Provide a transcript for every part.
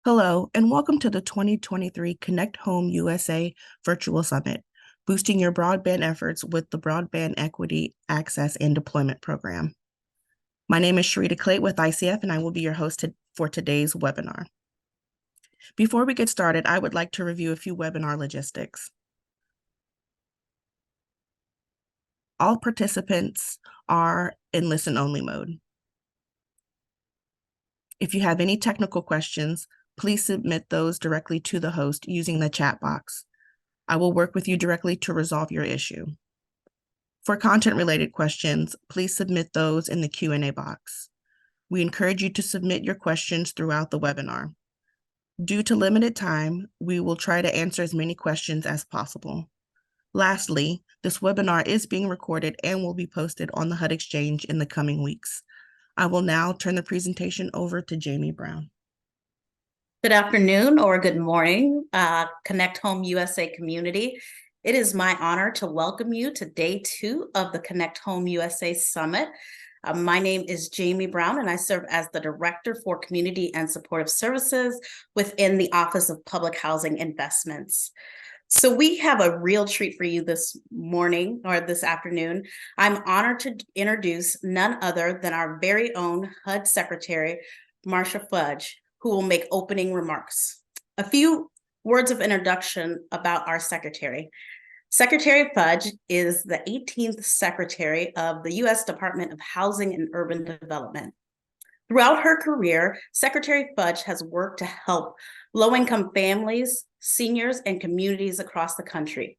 Hello, and welcome to the 2023 Connect Home USA Virtual Summit, boosting your broadband efforts with the Broadband Equity, Access, and Deployment Program. My name is Sharita Clate with ICF, and I will be your host for today's webinar. Before we get started, I would like to review a few webinar logistics. All participants are in listen-only mode. If you have any technical questions, please submit those directly to the host using the chat box. I will work with you directly to resolve your issue. For content-related questions, please submit those in the Q&A box. We encourage you to submit your questions throughout the webinar. Due to limited time, we will try to answer as many questions as possible. Lastly, this webinar is being recorded and will be posted on the HUD Exchange in the coming weeks. I will now turn the presentation over to Jamie Brown. Good afternoon or good morning, Connect Home USA community. It is my honor to welcome you to day 2 of the Connect Home USA Summit. My name is Jamie Brown, and I serve as the Director for Community and Supportive Services within the Office of Public Housing Investments. So we have a real treat for you this morning or this afternoon. I'm honored to introduce none other than our very own HUD Secretary, Marsha Fudge, who will make opening remarks. A few words of introduction about our secretary. Secretary Fudge is the 18th Secretary of the U.S. Department of Housing and Urban Development. Throughout her career, Secretary Fudge has worked to help low-income families, seniors, and communities across the country.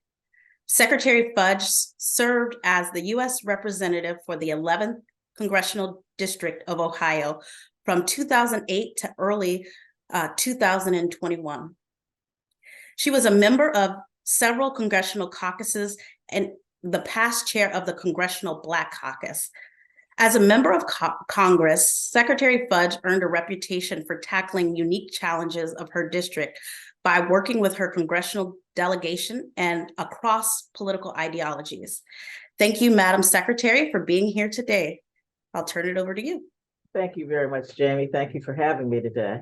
Secretary Fudge served as the U.S. representative for the 11th Congressional District of Ohio from 2008 to early 2021. She was a member of several congressional caucuses and the past chair of the Congressional Black Caucus. As a member of Congress, Secretary Fudge earned a reputation for tackling unique challenges of her district by working with her congressional delegation and across political ideologies. Thank you, Madam Secretary, for being here today. I'll turn it over to you. Thank you very much, Jamie. Thank you for having me today.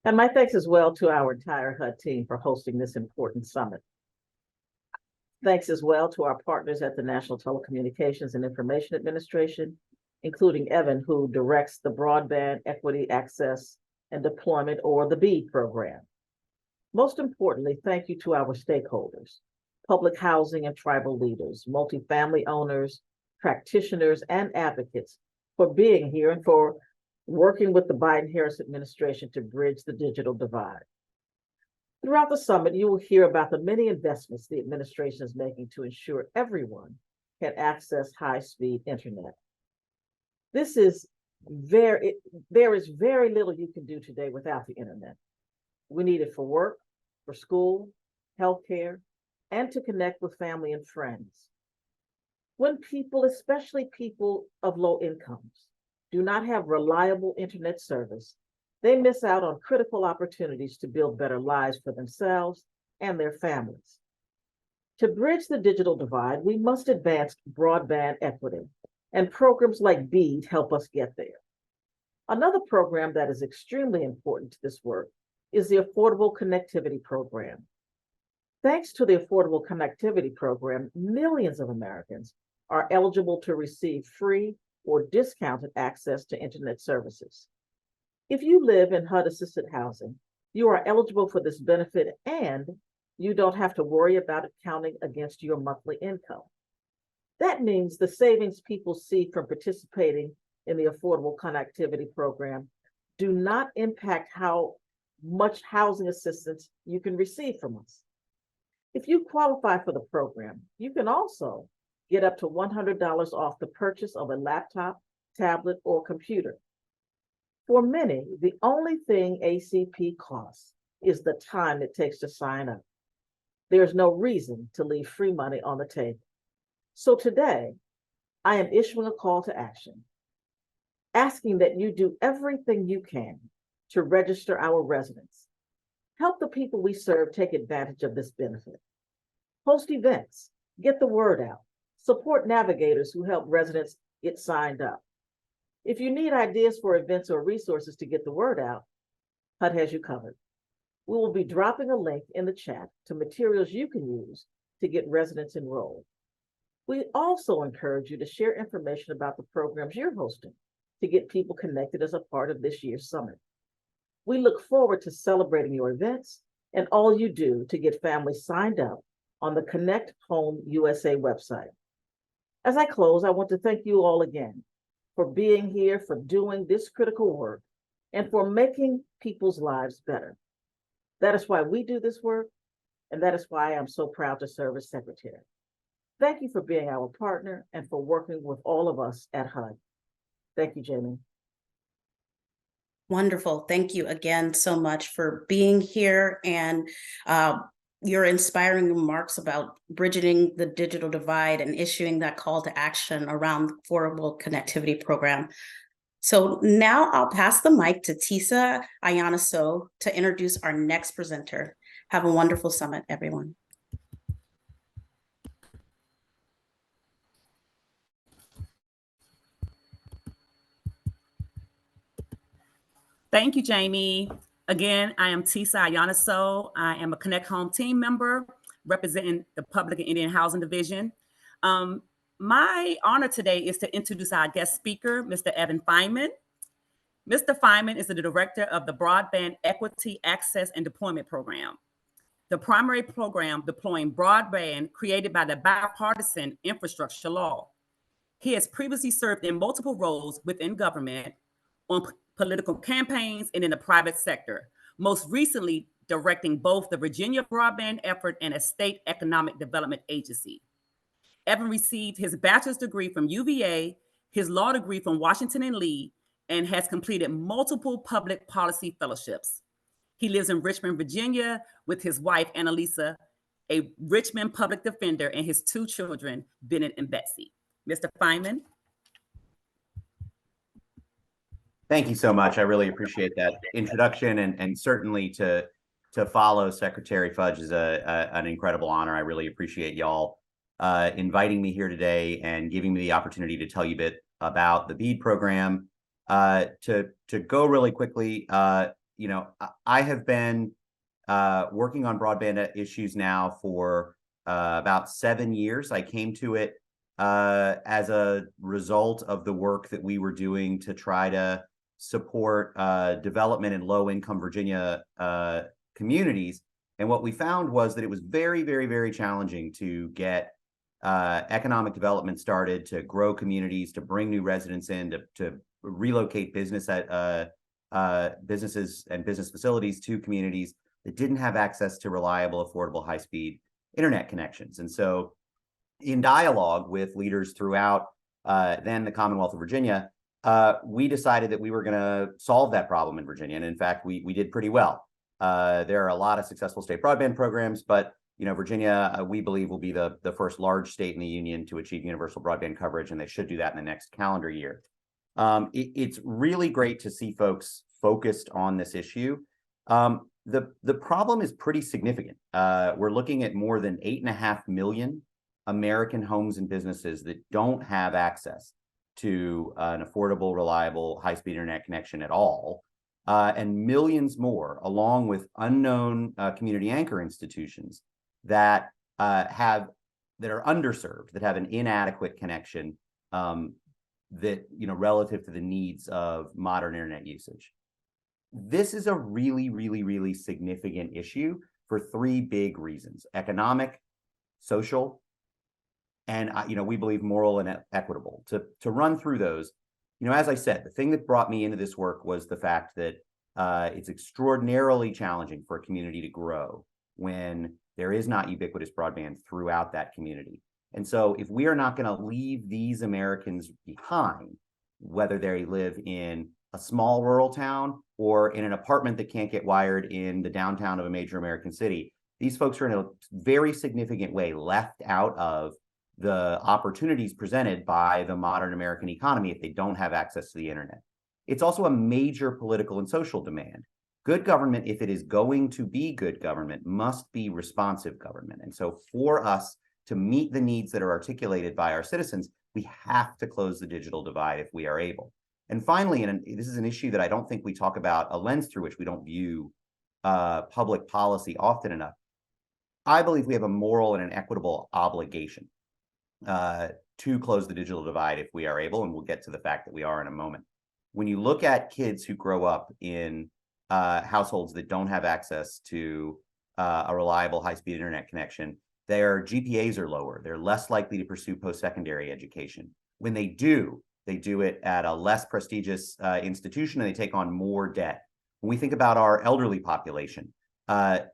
And my thanks as well to our entire HUD team for hosting this important summit. Thanks as well to our partners at the National Telecommunications and Information Administration, including Evan, who directs the Broadband Equity, Access, and Deployment, or the BEAD program. Most importantly, thank you to our stakeholders, public housing and tribal leaders, multifamily owners, practitioners, and advocates for being here and for working with the Biden-Harris administration to bridge the digital divide. Throughout the summit, you will hear about the many investments the administration is making to ensure everyone can access high-speed internet. There is very little you can do today without the internet. We need it for work, for school, healthcare, and to connect with family and friends. When people, especially people of low incomes, do not have reliable internet service, they miss out on critical opportunities to build better lives for themselves and their families. To bridge the digital divide, we must advance broadband equity, and programs like BEAD help us get there. Another program that is extremely important to this work is the Affordable Connectivity Program. Thanks to the Affordable Connectivity Program, millions of Americans are eligible to receive free or discounted access to internet services. If you live in HUD-assisted housing, you are eligible for this benefit and you don't have to worry about it counting against your monthly income. That means the savings people see from participating in the Affordable Connectivity Program do not impact how much housing assistance you can receive from us. If you qualify for the program, you can also get up to $100 off the purchase of a laptop, tablet, or computer. For many, the only thing ACP costs is the time it takes to sign up. There's no reason to leave free money on the table. So today, I am issuing a call to action, asking that you do everything you can to register our residents. Help the people we serve take advantage of this benefit. Host events, get the word out. Support navigators who help residents get signed up. If you need ideas for events or resources to get the word out, HUD has you covered. We will be dropping a link in the chat to materials you can use to get residents enrolled. We also encourage you to share information about the programs you're hosting to get people connected as a part of this year's summit. We look forward to celebrating your events and all you do to get families signed up on the Connect Home USA website. As I close, I want to thank you all again for being here, for doing this critical work, and for making people's lives better. That is why we do this work, and that is why I'm so proud to serve as secretary. Thank you for being our partner and for working with all of us at HUD. Thank you, Jamie. Wonderful. Thank you again so much for being here and your inspiring remarks about bridging the digital divide and issuing that call to action around the Affordable Connectivity Program. So now I'll pass the mic to Tisa Ayanaso to introduce our next presenter. Have a wonderful summit, everyone. Thank you, Jamie. Again, I am Tisa Ayanaso. I am a Connect Home team member representing the Public and Indian Housing Division. My honor today is to introduce our guest speaker, Mr. Evan Feynman. Mr. Feynman is the director of the Broadband Equity Access and Deployment Program, the primary program deploying broadband created by the bipartisan infrastructure law. He has previously served in multiple roles within government, on political campaigns, and in the private sector, most recently directing both the Virginia Broadband Effort and a state economic development agency. Evan received his bachelor's degree from UVA, his law degree from Washington and Lee, and has completed multiple public policy fellowships. He lives in Richmond, Virginia, with his wife, Annalisa, a Richmond public defender, and his two children, Bennett and Betsy. Mr. Feynman. Thank you so much. I really appreciate that introduction, and certainly to follow Secretary Fudge is an incredible honor. I really appreciate y'all inviting me here today and giving me the opportunity to tell you a bit about the BEAD program. To go really quickly, you know, I have been working on broadband issues now for about 7 years. I came to it as a result of the work that we were doing to try to support development in low-income Virginia communities. And what we found was that it was very, very, very challenging to get economic development started, to grow communities, to bring new residents in, to relocate businesses and business facilities to communities that didn't have access to reliable, affordable, high-speed internet connections. And so in dialogue with leaders throughout then the Commonwealth of Virginia, we decided that we were going to solve that problem in Virginia. And in fact, we did pretty well. There are a lot of successful state broadband programs, but you know, Virginia, we believe, will be the first large state in the union to achieve universal broadband coverage, and they should do that in the next calendar year. It's really great to see folks focused on this issue. The problem is pretty significant. We're looking at more than 8.5 million American homes and businesses that don't have access to an affordable, reliable, high-speed internet connection at all, and millions more, along with unknown community anchor institutions that are underserved, that have an inadequate connection that, you know, relative to the needs of modern internet usage. This is a really, really, really significant issue for 3 big reasons: economic, social, and you know, we believe moral and equitable. To run through those, you know, as I said, the thing that brought me into this work was the fact that it's extraordinarily challenging for a community to grow when there is not ubiquitous broadband throughout that community. And so if we are not going to leave these Americans behind, whether they live in a small rural town or in an apartment that can't get wired in the downtown of a major American city, these folks are in a very significant way left out of the opportunities presented by the modern American economy if they don't have access to the internet. It's also a major political and social demand. Good government, if it is going to be good government, must be responsive government. And so for us to meet the needs that are articulated by our citizens, we have to close the digital divide if we are able. And finally, and this is an issue that I don't think we talk about, a lens through which we don't view public policy often enough, I believe we have a moral and an equitable obligation to close the digital divide if we are able, and we'll get to the fact that we are in a moment. When you look at kids who grow up in households that don't have access to a reliable high-speed internet connection, their GPAs are lower. They're less likely to pursue post-secondary education. When they do it at a less prestigious institution, and they take on more debt. When we think about our elderly population,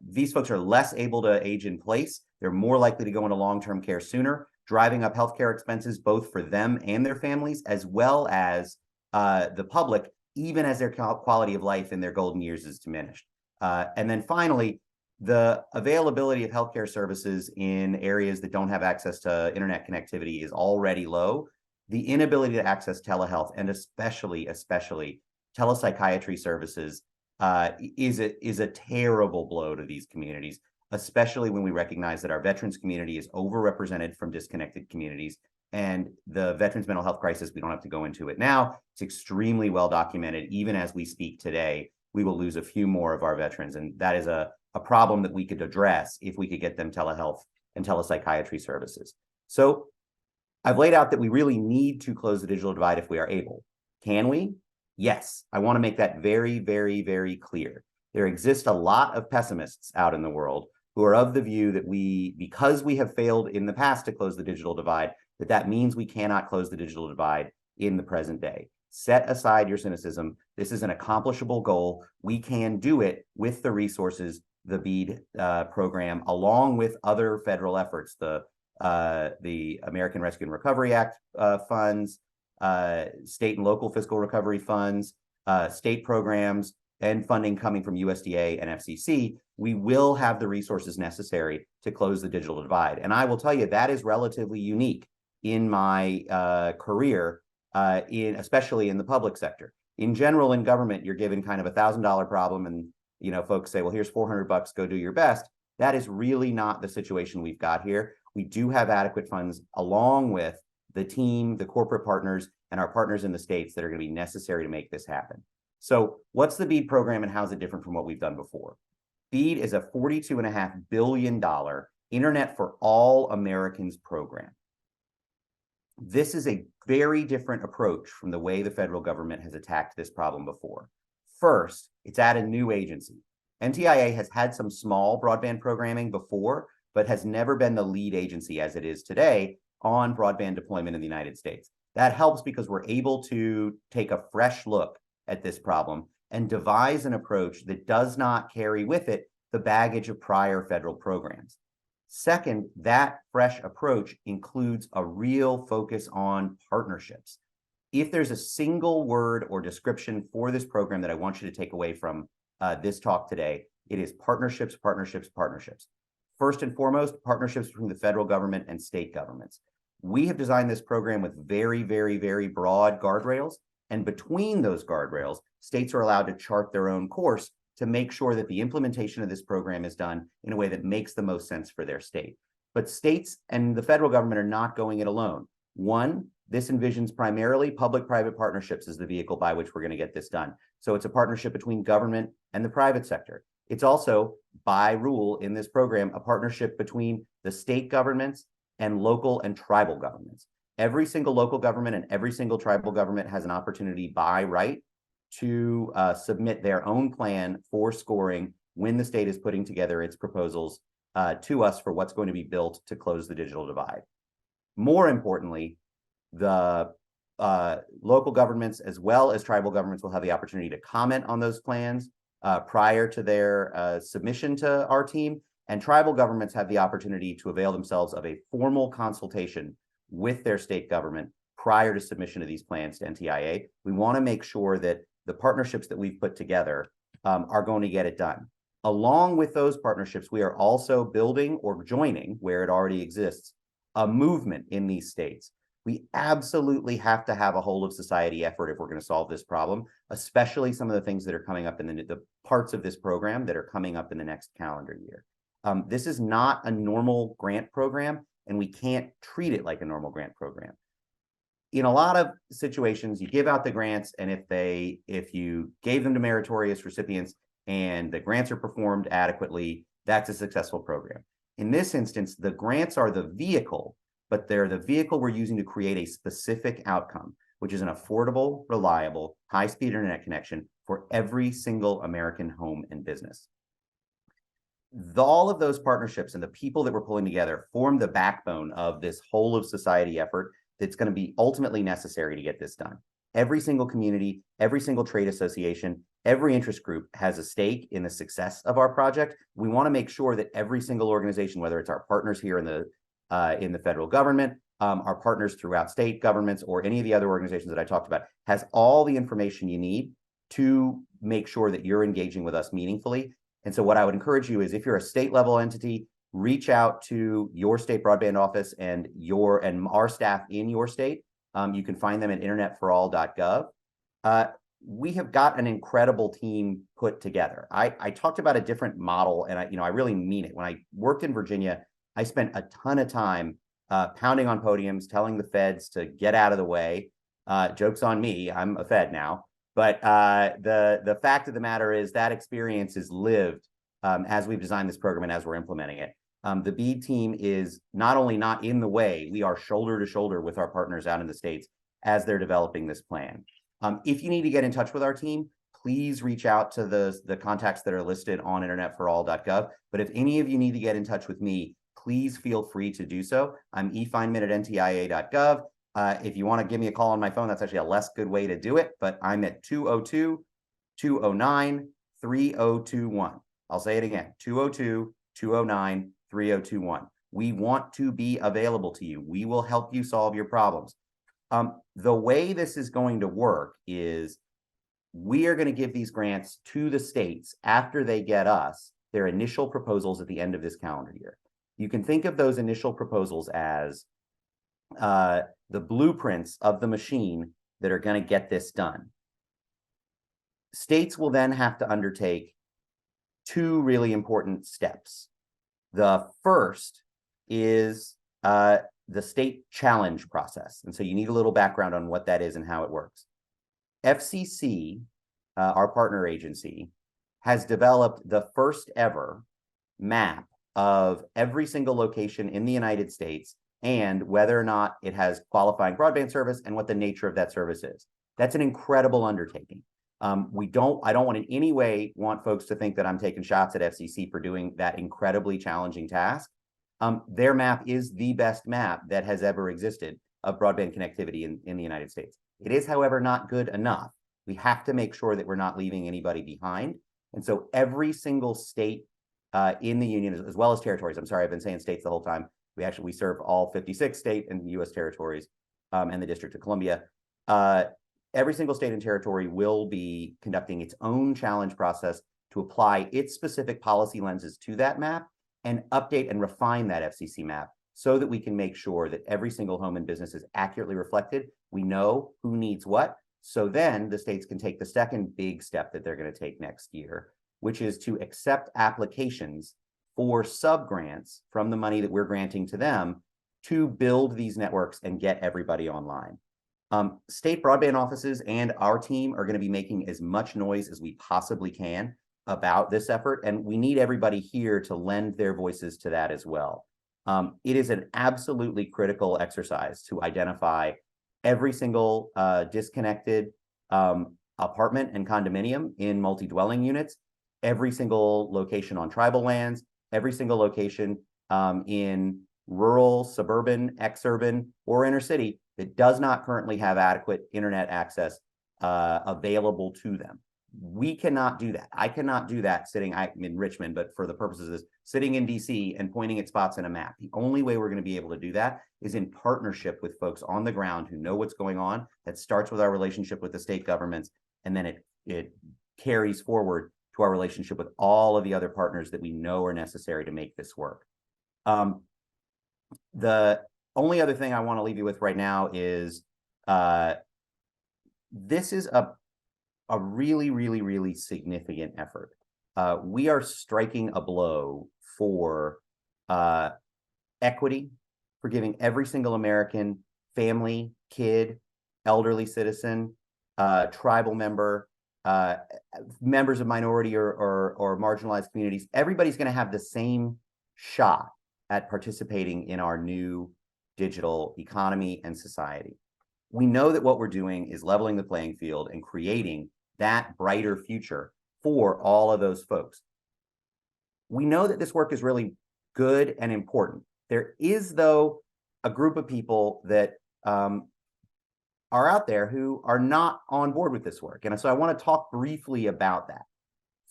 these folks are less able to age in place. They're more likely to go into long-term care sooner, driving up healthcare expenses both for them and their families, as well as the public, even as their quality of life in their golden years is diminished. And then finally, the availability of healthcare services in areas that don't have access to internet connectivity is already low. The inability to access telehealth, and especially telepsychiatry services, is a terrible blow to these communities, especially when we recognize that our veterans community is overrepresented from disconnected communities. And the veterans mental health crisis, we don't have to go into it now. It's extremely well documented. Even as we speak today, we will lose a few more of our veterans. And that is a problem that we could address if we could get them telehealth and telepsychiatry services. So I've laid out that we really need to close the digital divide if we are able. Can we? Yes. I want to make that very, very, very clear. There exist a lot of pessimists out in the world who are of the view that because we have failed in the past to close the digital divide, that means we cannot close the digital divide in the present day. Set aside your cynicism. This is an accomplishable goal. We can do it with the resources, the BEAD program, along with other federal efforts, the American Rescue and Recovery Act funds, state and local fiscal recovery funds, state programs, and funding coming from USDA and FCC. We will have the resources necessary to close the digital divide. And I will tell you, that is relatively unique in my career, especially in the public sector. In general, in government, you're given kind of $1,000 problem, and folks say, well, here's $400, go do your best. That is really not the situation we've got here. We do have adequate funds, along with the team, the corporate partners, and our partners in the states that are going to be necessary to make this happen. So what's the BEAD program, and how is it different from what we've done before? BEAD is a $42.5 billion Internet for All Americans program. This is a very different approach from the way the federal government has attacked this problem before. First, it's at a new agency. NTIA has had some small broadband programming before, but has never been the lead agency as it is today on broadband deployment in the United States. That helps because we're able to take a fresh look at this problem and devise an approach that does not carry with it the baggage of prior federal programs. Second, that fresh approach includes a real focus on partnerships. If there's a single word or description for this program that I want you to take away from this talk today, it is partnerships, partnerships, partnerships. First and foremost, partnerships between the federal government and state governments. We have designed this program with very, very, very broad guardrails. And between those guardrails, states are allowed to chart their own course to make sure that the implementation of this program is done in a way that makes the most sense for their state. But states and the federal government are not going it alone. One, this envisions primarily public-private partnerships as the vehicle by which we're going to get this done. So it's a partnership between government and the private sector. It's also, by rule in this program, a partnership between the state governments and local and tribal governments. Every single local government and every single tribal government has an opportunity by right to submit their own plan for scoring when the state is putting together its proposals to us for what's going to be built to close the digital divide. More importantly, the local governments as well as tribal governments will have the opportunity to comment on those plans prior to their submission to our team, and tribal governments have the opportunity to avail themselves of a formal consultation with their state government prior to submission of these plans to NTIA. We want to make sure that the partnerships that we've put together are going to get it done. Along with those partnerships, we are also building or joining, where it already exists, a movement in these states. We absolutely have to have a whole of society effort if we're going to solve this problem, especially some of the things that are coming up in the parts of this program that are coming up in the next calendar year. This is not a normal grant program, and we can't treat it like a normal grant program. In a lot of situations, you give out the grants, and if you gave them to meritorious recipients, and the grants are performed adequately, that's a successful program. In this instance, the grants are the vehicle, but they're the vehicle we're using to create a specific outcome, which is an affordable, reliable, high-speed internet connection for every single American home and business. All of those partnerships and the people that we're pulling together form the backbone of this whole of society effort that's going to be ultimately necessary to get this done. Every single community, every single trade association, every interest group has a stake in the success of our project. We want to make sure that every single organization, whether it's our partners here in the federal government, our partners throughout state governments, or any of the other organizations that I talked about, has all the information you need to make sure that you're engaging with us meaningfully. And so what I would encourage you is, if you're a state level entity, reach out to your state broadband office and our staff in your state. You can find them at internetforall.gov. We have got an incredible team put together. I talked about a different model, and I really mean it. When I worked in Virginia, I spent a ton of time pounding on podiums, telling the feds to get out of the way. Joke's on me, I'm a fed now. But the fact of the matter is that experience is lived as we've designed this program and as we're implementing it. The BEAD team is not only not in the way, we are shoulder to shoulder with our partners out in the States as they're developing this plan. If you need to get in touch with our team, please reach out to the contacts that are listed on internetforall.gov. But if any of you need to get in touch with me, please feel free to do so. I'm efeynman@ntia.gov. If you want to give me a call on my phone, that's actually a less good way to do it, but I'm at 202-209-3021. I'll say it again, 202-209-3021. We want to be available to you. We will help you solve your problems. The way this is going to work is we are going to give these grants to the states after they get us their initial proposals at the end of this calendar year. You can think of those initial proposals as the blueprints of the machine that are going to get this done. States will then have to undertake two really important steps. The first is the state challenge process. And so you need a little background on what that is and how it works. FCC, our partner agency, has developed the first ever map of every single location in the United States and whether or not it has qualifying broadband service and what the nature of that service is. That's an incredible undertaking. I don't in any way want folks to think that I'm taking shots at FCC for doing that incredibly challenging task. Their map is the best map that has ever existed of broadband connectivity in the United States. It is, however, not good enough. We have to make sure that we're not leaving anybody behind. And so every single state in the union, as well as territories, I'm sorry, I've been saying states the whole time. We serve all 56 state and U.S. territories and the District of Columbia. Every single state and territory will be conducting its own challenge process to apply its specific policy lenses to that map and update and refine that FCC map so that we can make sure that every single home and business is accurately reflected. We know who needs what. So then the states can take the second big step that they're going to take next year, which is to accept applications for sub-grants from the money that we're granting to them to build these networks and get everybody online. State broadband offices and our team are going to be making as much noise as we possibly can about this effort, and we need everybody here to lend their voices to that as well. It is an absolutely critical exercise to identify every single disconnected apartment and condominium in multi-dwelling units, every single location on tribal lands, every single location in rural, suburban, exurban, or inner city that does not currently have adequate internet access available to them. We cannot do that. I cannot do that sitting in Richmond, but for the purposes of this, sitting in DC and pointing at spots in a map. The only way we're going to be able to do that is in partnership with folks on the ground who know what's going on. That starts with our relationship with the state governments, and then it carries forward to our relationship with all of the other partners that we know are necessary to make this work. The only other thing I want to leave you with right now is this is a really, really, really significant effort. We are striking a blow for equity, for giving every single American family, kid, elderly citizen, tribal member, members of minority or marginalized communities, everybody's going to have the same shot at participating in our new digital economy and society. We know that what we're doing is leveling the playing field and creating that brighter future for all of those folks. We know that this work is really good and important. There is, though, a group of people that are out there who are not on board with this work. And so I want to talk briefly about that.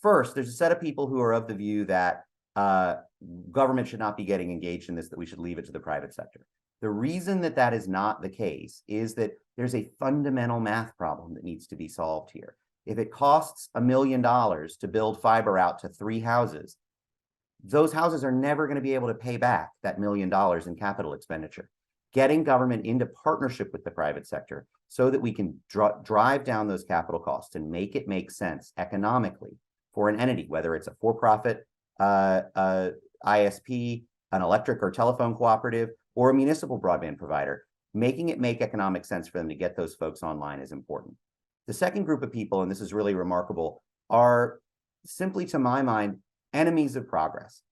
First, there's a set of people who are of the view that government should not be getting engaged in this, that we should leave it to the private sector. The reason that that is not the case is that there's a fundamental math problem that needs to be solved here. If it costs $1 million to build fiber out to 3 houses, those houses are never going to be able to pay back that $1 million in capital expenditure. Getting government into partnership with the private sector so that we can drive down those capital costs and make it make sense economically for an entity, whether it's a for-profit ISP, an electric or telephone cooperative, or a municipal broadband provider, making it make economic sense for them to get those folks online is important. The second group of people, and this is really remarkable, are simply, to my mind, enemies of progress.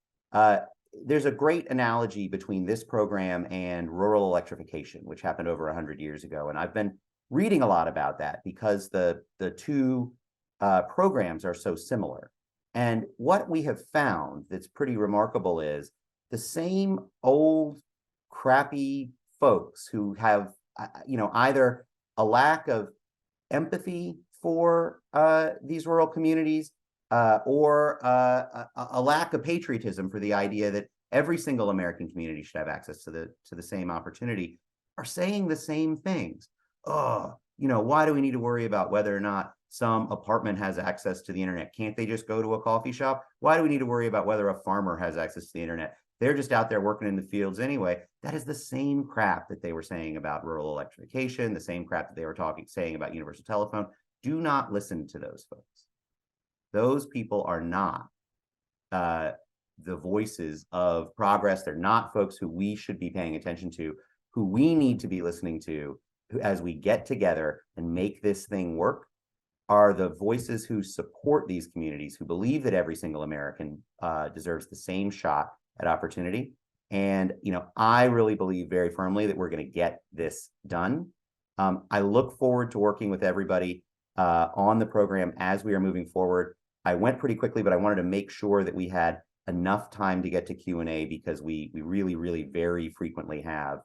There's a great analogy between this program and rural electrification, which happened over 100 years ago. And I've been reading a lot about that because the two programs are so similar. And what we have found that's pretty remarkable is the same old crappy folks who have, either a lack of empathy for these rural communities or a lack of patriotism for the idea that every single American community should have access to the same opportunity, are saying the same things. Why do we need to worry about whether or not some apartment has access to the internet? Can't they just go to a coffee shop? Why do we need to worry about whether a farmer has access to the internet? They're just out there working in the fields anyway. That is the same crap that they were saying about rural electrification, the same crap that they were saying about universal telephone. Do not listen to those folks. Those people are not the voices of progress. They're not folks who we should be paying attention to, who we need to be listening to as we get together and make this thing work. Are the voices who support these communities, who believe that every single American deserves the same shot at opportunity. And, I really believe very firmly that we're going to get this done. I look forward to working with everybody on the program as we are moving forward. I went pretty quickly, but I wanted to make sure that we had enough time to get to Q&A because we really, really very frequently have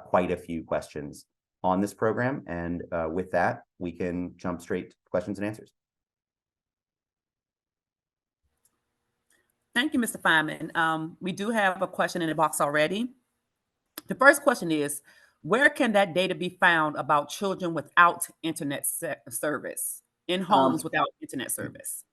quite a few questions on this program. And with that, we can jump straight to questions and answers. Thank you, Mr. Feynman. We do have a question in the box already. The first question is, where can that data be found about children without internet service, in homes without internet service?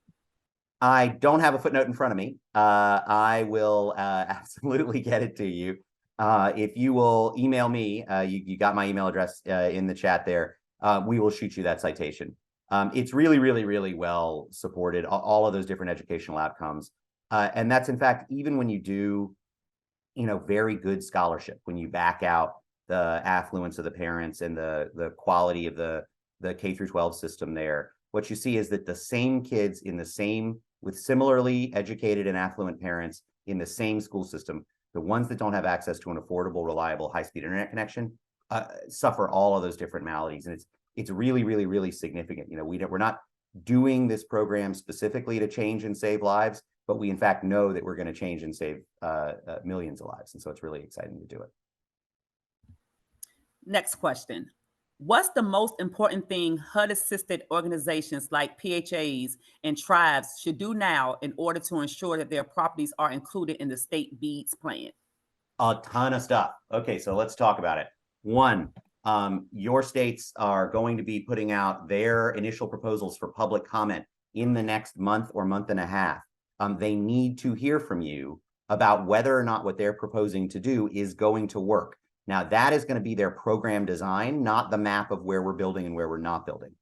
I don't have a footnote in front of me. I will absolutely get it to you. If you will email me, you got my email address in the chat there, we will shoot you that citation. It's really, really, really well supported, all of those different educational outcomes. And that's, in fact, even when you do, very good scholarship, when you back out the affluence of the parents and the quality of the K through 12 system there, what you see is that the same kids with similarly educated and affluent parents in the same school system, the ones that don't have access to an affordable, reliable, high-speed internet connection, suffer all of those different maladies. And it's really, really, really significant. We're not doing this program specifically to change and save lives, but we in fact know that we're going to change and save millions of lives. And so it's really exciting to do it. Next question. What's the most important thing HUD-assisted organizations like PHAs and tribes should do now in order to ensure that their properties are included in the state BEAD's plan? A ton of stuff. Okay, so let's talk about it. One, your states are going to be putting out their initial proposals for public comment in the next month or month and a half. They need to hear from you about whether or not what they're proposing to do is going to work. Now, that is going to be their program design, not the map of where we're building and where we're not building.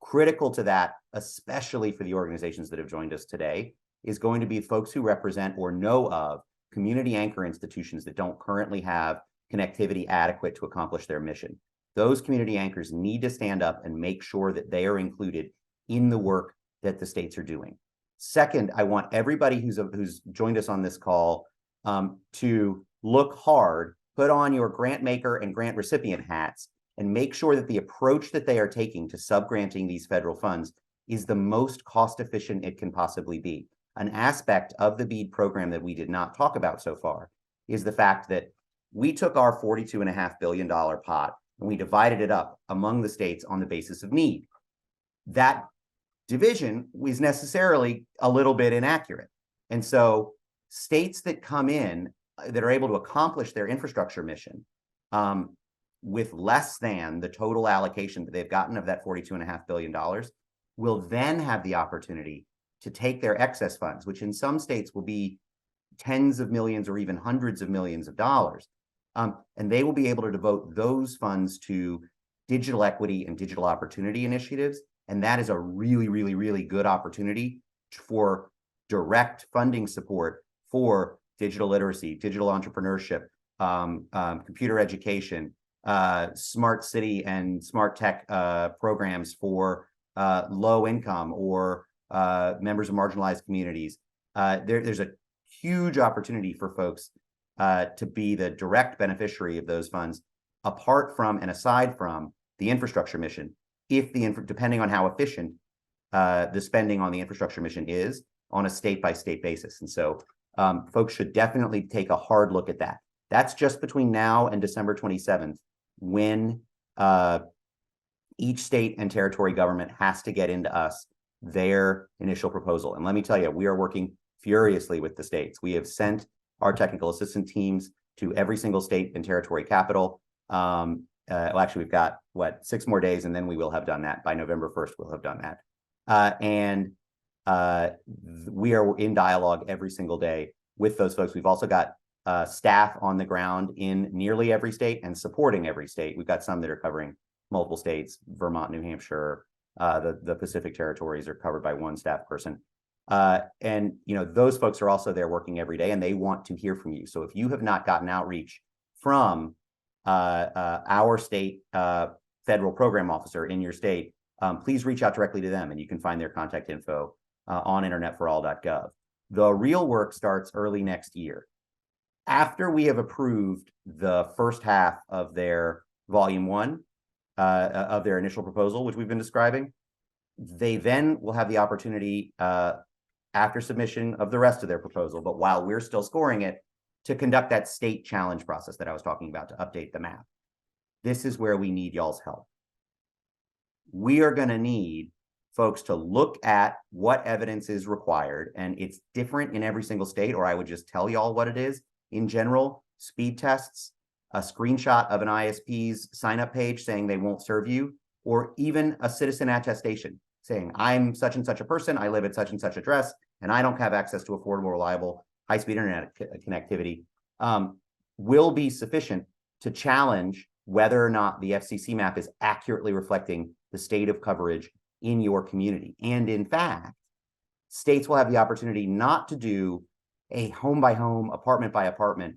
Critical to that, especially for the organizations that have joined us today, is going to be folks who represent or know of community anchor institutions that don't currently have connectivity adequate to accomplish their mission. Those community anchors need to stand up and make sure that they are included in the work that the states are doing. Second, I want everybody who's joined us on this call to look hard, put on your grant maker and grant recipient hats, and make sure that the approach that they are taking to subgranting these federal funds is the most cost efficient it can possibly be. An aspect of the BEAD program that we did not talk about so far is the fact that we took our $42.5 billion pot and we divided it up among the states on the basis of need. That division was necessarily a little bit inaccurate. And so states that come in that are able to accomplish their infrastructure mission with less than the total allocation that they've gotten of that $42.5 billion will then have the opportunity to take their excess funds, which in some states will be tens of millions or even hundreds of millions of dollars. And they will be able to devote those funds to digital equity and digital opportunity initiatives. And that is a really, really, really good opportunity for direct funding support for digital literacy, digital entrepreneurship, computer education, smart city and smart tech programs for low income or members of marginalized communities. There's a huge opportunity for folks to be the direct beneficiary of those funds, apart from and aside from the infrastructure mission, if depending on how efficient the spending on the infrastructure mission is on a state-by-state basis. And so folks should definitely take a hard look at that. That's just between now and December 27th, when each state and territory government has to get into us their initial proposal. And let me tell you, we are working furiously with the states. We have sent our technical assistant teams to every single state and territory capital. Well, actually, we've got, 6 more days, and then we will have done that. By November 1st, we'll have done that. We are in dialogue every single day with those folks. We've also got staff on the ground in nearly every state and supporting every state. We've got some that are covering multiple states. Vermont, New Hampshire, the Pacific territories are covered by one staff person. And those folks are also there working every day, and they want to hear from you. So if you have not gotten outreach from our state federal program officer in your state, please reach out directly to them, and you can find their contact info on internetforall.gov. The real work starts early next year. After we have approved the first half of their volume 1 of their initial proposal, which we've been describing, they then will have the opportunity after submission of the rest of their proposal, but while we're still scoring it, to conduct that state challenge process that I was talking about to update the map. This is where we need y'all's help. We are going to need folks to look at what evidence is required, and it's different in every single state, or I would just tell y'all what it is. In general, speed tests, a screenshot of an ISP's sign-up page saying they won't serve you, or even a citizen attestation saying, I'm such and such a person, I live at such and such address, and I don't have access to affordable, reliable, high-speed internet connectivity, will be sufficient to challenge whether or not the FCC map is accurately reflecting the state of coverage in your community. And in fact, states will have the opportunity not to do a home-by-home, apartment-by-apartment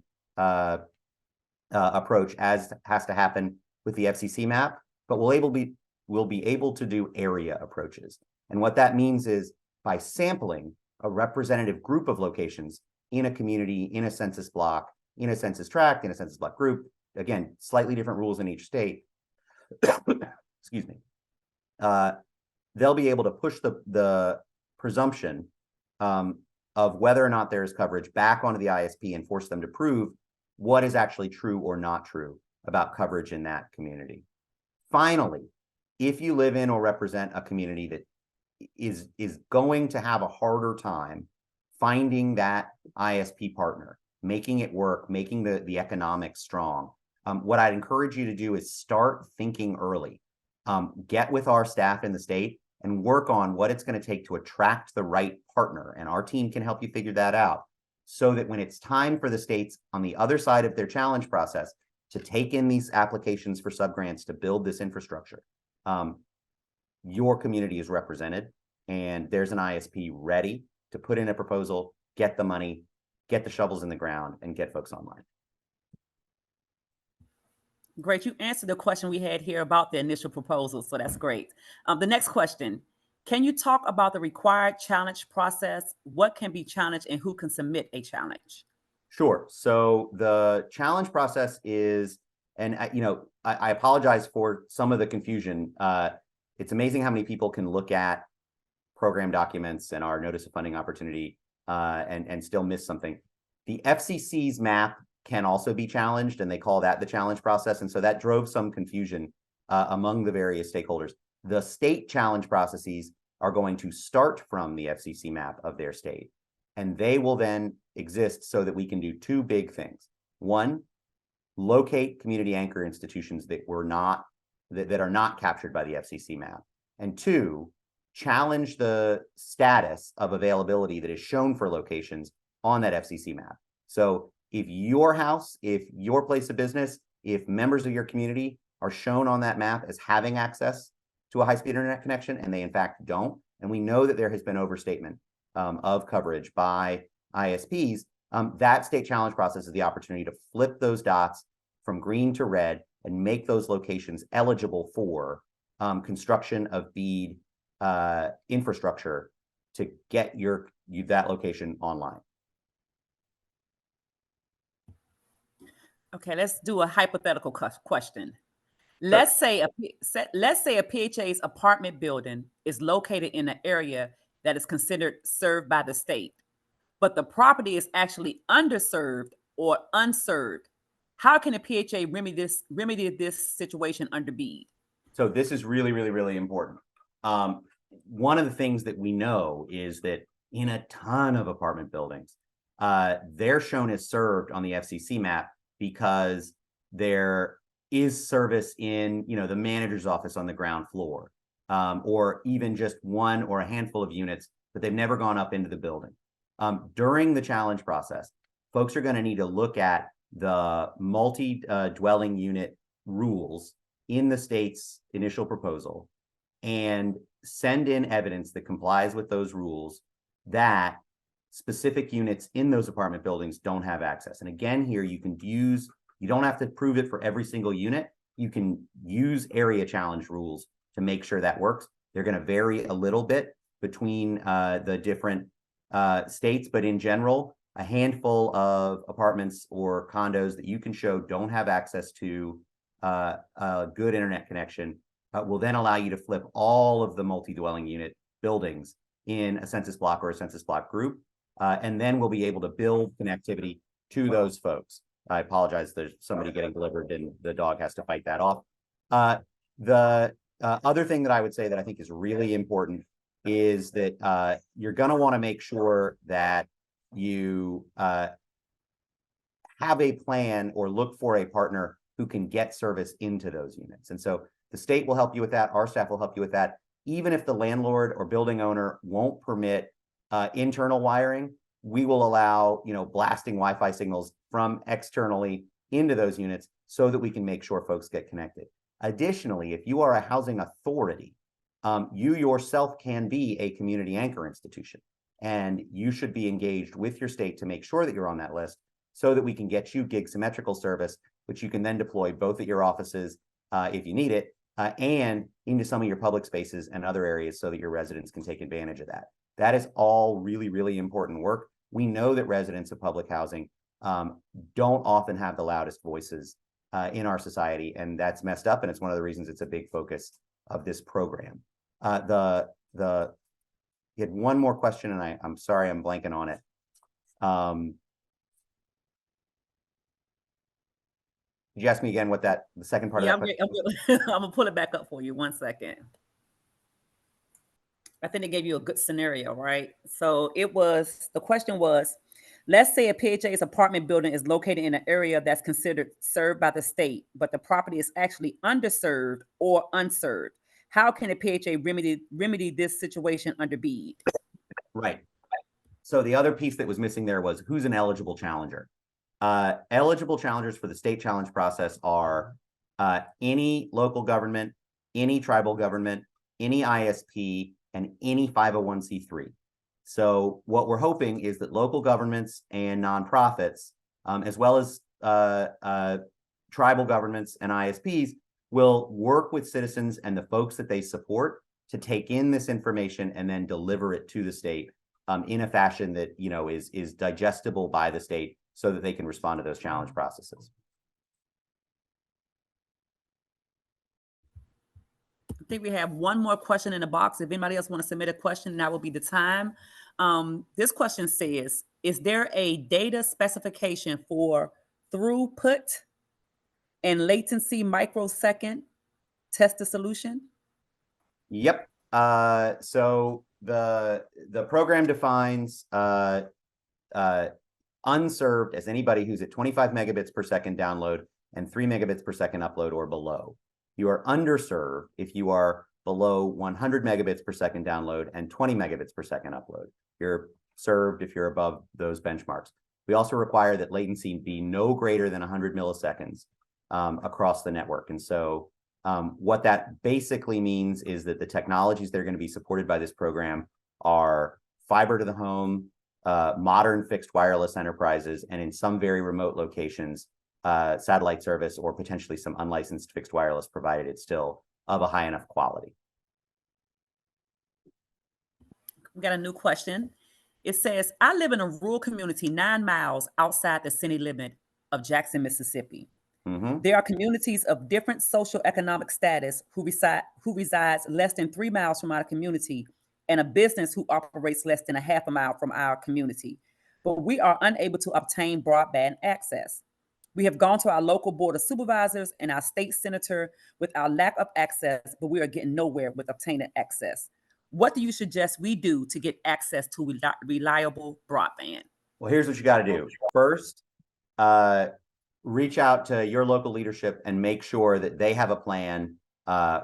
approach, as has to happen with the FCC map, but we'll be able to do area approaches. And what that means is, by sampling a representative group of locations in a community, in a census block, in a census tract, in a census block group, again, slightly different rules in each state, excuse me, they'll be able to push the presumption of whether or not there is coverage back onto the ISP and force them to prove what is actually true or not true about coverage in that community. Finally, if you live in or represent a community that is going to have a harder time finding that ISP partner, making it work, making the economics strong, what I'd encourage you to do is start thinking early. Get with our staff in the state and work on what it's going to take to attract the right partner. And our team can help you figure that out, so that when it's time for the states on the other side of their challenge process to take in these applications for subgrants to build this infrastructure, your community is represented, and there's an ISP ready to put in a proposal, get the money, get the shovels in the ground, and get folks online. Great. You answered the question we had here about the initial proposal, so that's great. The next question, Can you talk about the required challenge process? What can be challenged and who can submit a challenge? Sure. So the challenge process is, and I apologize for some of the confusion. It's amazing how many people can look at program documents and our notice of funding opportunity and still miss something. The FCC's map can also be challenged, and they call that the challenge process. And so that drove some confusion among the various stakeholders. The state challenge processes are going to start from the FCC map of their state, and they will then exist so that we can do two big things. One, locate community anchor institutions that were not that are not captured by the FCC map. And two, challenge the status of availability that is shown for locations on that FCC map. So if your house, if your place of business, if members of your community are shown on that map as having access to a high-speed internet connection, and they in fact don't, and we know that there has been overstatement of coverage by ISPs, that state challenge process is the opportunity to flip those dots from green to red and make those locations eligible for construction of BEAD infrastructure to get that location online. Okay, let's do a hypothetical question. Let's say a PHA's apartment building is located in an area that is considered served by the state, but the property is actually underserved or unserved. How can a PHA remedy this situation under BEAD? So this is really, really, really important. One of the things that we know is that in a ton of apartment buildings, they're shown as served on the FCC map because there is service in, the manager's office on the ground floor, or even just one or a handful of units, but they've never gone up into the building. During the challenge process, folks are going to need to look at the multi-dwelling unit rules in the state's initial proposal and send in evidence that complies with those rules that specific units in those apartment buildings don't have access. And again, here you don't have to prove it for every single unit. You can use area challenge rules to make sure that works. They're going to vary a little bit between the different states, but in general, a handful of apartments or condos that you can show don't have access to a good internet connection will then allow you to flip all of the multi-dwelling unit buildings in a census block or a census block group. And then we'll be able to build connectivity to those folks. I apologize, there's somebody getting delivered and the dog has to fight that off. The other thing that I would say that I think is really important is that you're going to want to make sure that you have a plan or look for a partner who can get service into those units. And so the state will help you with that. Our staff will help you with that. Even if the landlord or building owner won't permit internal wiring, we will allow, blasting Wi-Fi signals from externally into those units so that we can make sure folks get connected. Additionally, if you are a housing authority, you yourself can be a community anchor institution, and you should be engaged with your state to make sure that you're on that list so that we can get you gig symmetrical service, which you can then deploy both at your offices if you need it, and into some of your public spaces and other areas so that your residents can take advantage of that. That is all really, really important work. We know that residents of public housing don't often have the loudest voices in our society, and that's messed up, and it's one of the reasons it's a big focus of this program. You had one more question, and I'm sorry, I'm blanking on it. Did you ask me again what the second part of that question was? I'm gonna pull it back up for you. 1 second. I think it gave you a good scenario, right? So the question was, let's say a PHA's apartment building is located in an area that's considered served by the state, but the property is actually underserved or unserved. How can a PHA remedy this situation under BEAD? Right. So the other piece that was missing there was who's an eligible challenger. Eligible challengers for the state challenge process are any local government, any tribal government, any ISP, and any 501c3. So what we're hoping is that local governments and nonprofits, as well as tribal governments and ISPs, will work with citizens and the folks that they support to take in this information and then deliver it to the state in a fashion that, you know, is digestible by the state so that they can respond to those challenge processes. I think we have one more question in the box. If anybody else want to submit a question, now will be the time. This question says, is there a data specification for throughput and latency microsecond test solution? Yep. So the program defines unserved as anybody who's at 25 megabits per second download and 3 megabits per second upload or below. You are underserved if you are below 100 megabits per second download and 20 megabits per second upload. You're served if you're above those benchmarks. We also require that latency be no greater than 100 milliseconds across the network. And so what that basically means is that the technologies that are going to be supported by this program are fiber to the home, modern fixed wireless enterprises, and in some very remote locations, satellite service or potentially some unlicensed fixed wireless, provided it's still of a high enough quality. We got a new question. It says, I live in a rural community 9 miles outside the city limit of Jackson, Mississippi. There are communities of different socioeconomic status who resides less than 3 miles from our community, and a business who operates less than a half a mile from our community. But we are unable to obtain broadband access. We have gone to our local board of supervisors and our state senator with our lack of access, but we are getting nowhere with obtaining access. What do you suggest we do to get access to reliable broadband? Well, here's what you got to do. First, reach out to your local leadership and make sure that they have a plan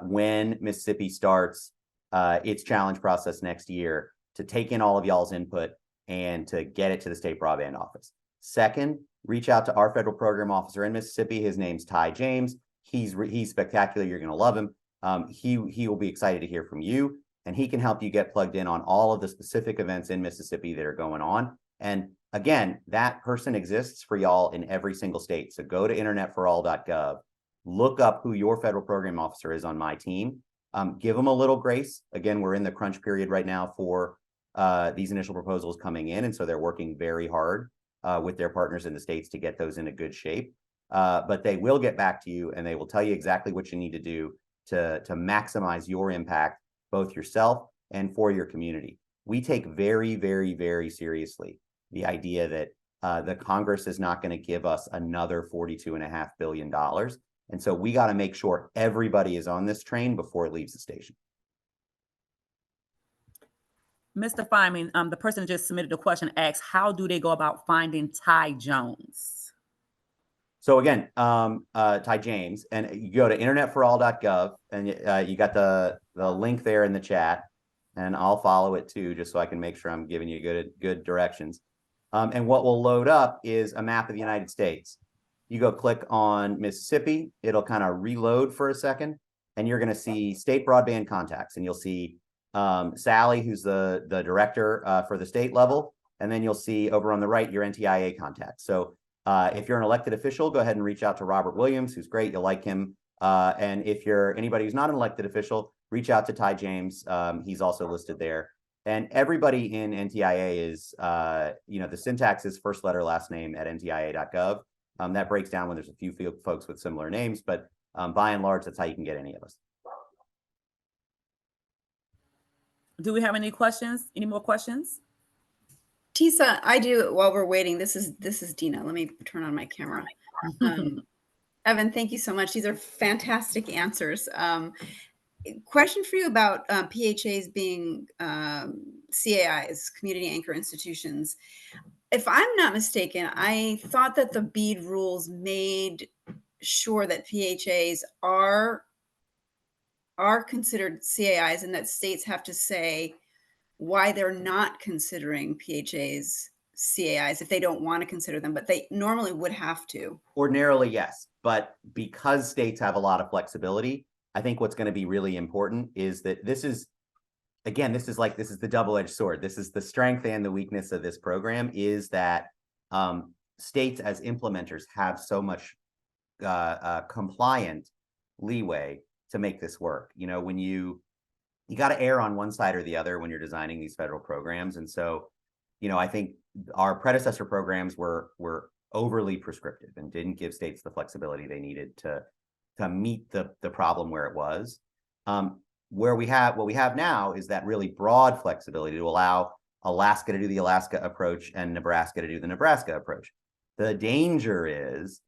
when Mississippi starts its challenge process next year to take in all of y'all's input and to get it to the State Broadband Office. Second, reach out to our federal program officer in Mississippi. His name's Ty James. He's spectacular. You're going to love him. He will be excited to hear from you, and he can help you get plugged in on all of the specific events in Mississippi that are going on. And again, that person exists for y'all in every single state. So go to internetforall.gov, look up who your federal program officer is on my team. Give them a little grace. Again, we're in the crunch period right now for these initial proposals coming in. And so they're working very hard with their partners in the states to get those in a good shape. But they will get back to you and they will tell you exactly what you need to do to maximize your impact, both yourself and for your community. We take very, very, very seriously the idea that the Congress is not going to give us another $42.5 billion. And so we got to make sure everybody is on this train before it leaves the station. Mr. Feynman, the person that just submitted the question asks, how do they go about finding Ty Jones? So again, Ty James, and you go to internetforall.gov and you got the link there in the chat, and I'll follow it too, just so I can make sure I'm giving you good directions. And what will load up is a map of the United States. You go click on Mississippi, it'll kind of reload for a second, and you're going to see state broadband contacts, and you'll see Sally, who's the director for the state level, and then you'll see over on the right your NTIA contacts. So if you're an elected official, go ahead and reach out to Robert Williams, who's great. You'll like him. And if you're anybody who's not an elected official, reach out to Ty James. He's also listed there. And everybody in NTIA is, the syntax is first letter, last name at ntia.gov. That breaks down when there's a few folks with similar names, but by and large, that's how you can get any of us. Do we have any questions? Any more questions? Tisa, I do. While we're waiting, this is Dina. Let me turn on my camera. Evan, thank you so much. These are fantastic answers. Question for you about PHAs being CAIs, community anchor institutions. If I'm not mistaken, I thought that the BEAD rules made sure that PHAs are considered CAIs and that states have to say why they're not considering PHAs CAIs if they don't want to consider them, but they normally would have to. Ordinarily, yes. But because states have a lot of flexibility, I think what's going to be really important is that this is the double-edged sword. This is the strength and the weakness of this program, is that states as implementers have so much compliant leeway to make this work. You know, when you you got to err on one side or the other when you're designing these federal programs. And so, I think our predecessor programs were overly prescriptive and didn't give states the flexibility they needed to meet the problem where it was. What we have now is that really broad flexibility to allow Alaska to do the Alaska approach and Nebraska to do the Nebraska approach. The danger is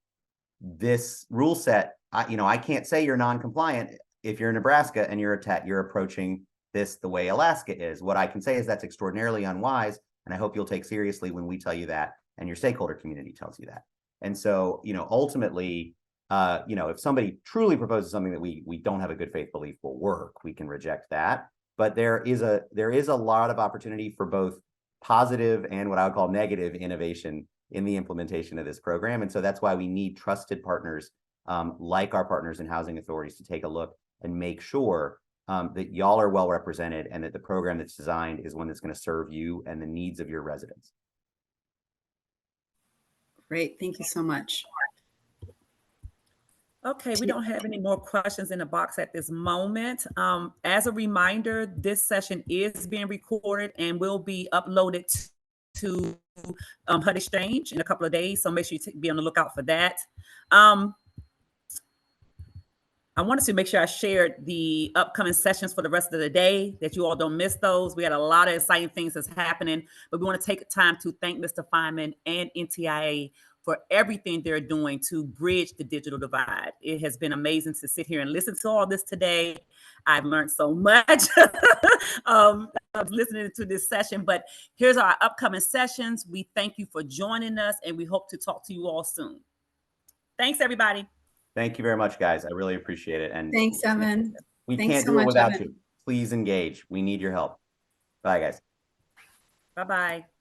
this rule set. I can't say you're non-compliant if you're in Nebraska and you're approaching this the way Alaska is. What I can say is that's extraordinarily unwise, and I hope you'll take seriously when we tell you that and your stakeholder community tells you that. And so, ultimately, if somebody truly proposes something that we don't have a good faith belief will work, we can reject that. But there is a lot of opportunity for both positive and what I would call negative innovation in the implementation of this program. And so that's why we need trusted partners like our partners in housing authorities to take a look and make sure that y'all are well represented and that the program that's designed is one that's going to serve you and the needs of your residents. Great. Thank you so much. Okay, we don't have any more questions in the box at this moment. As a reminder, this session is being recorded and will be uploaded to HUD Exchange in a couple of days. So make sure you be on the lookout for that. I wanted to make sure I shared the upcoming sessions for the rest of the day, that you all don't miss those. We had a lot of exciting things that's happening, but we want to take time to thank Mr. Feynman and NTIA for everything they're doing to bridge the digital divide. It has been amazing to sit here and listen to all this today. I've learned so much listening to this session, but here's our upcoming sessions. We thank you for joining us, and we hope to talk to you all soon. Thanks, everybody. Thank you very much, guys. I really appreciate it. And Thanks, Evan. we Thanks can't so do it much, without Evan. you. Please engage. We need your help. Bye, guys. Bye-bye.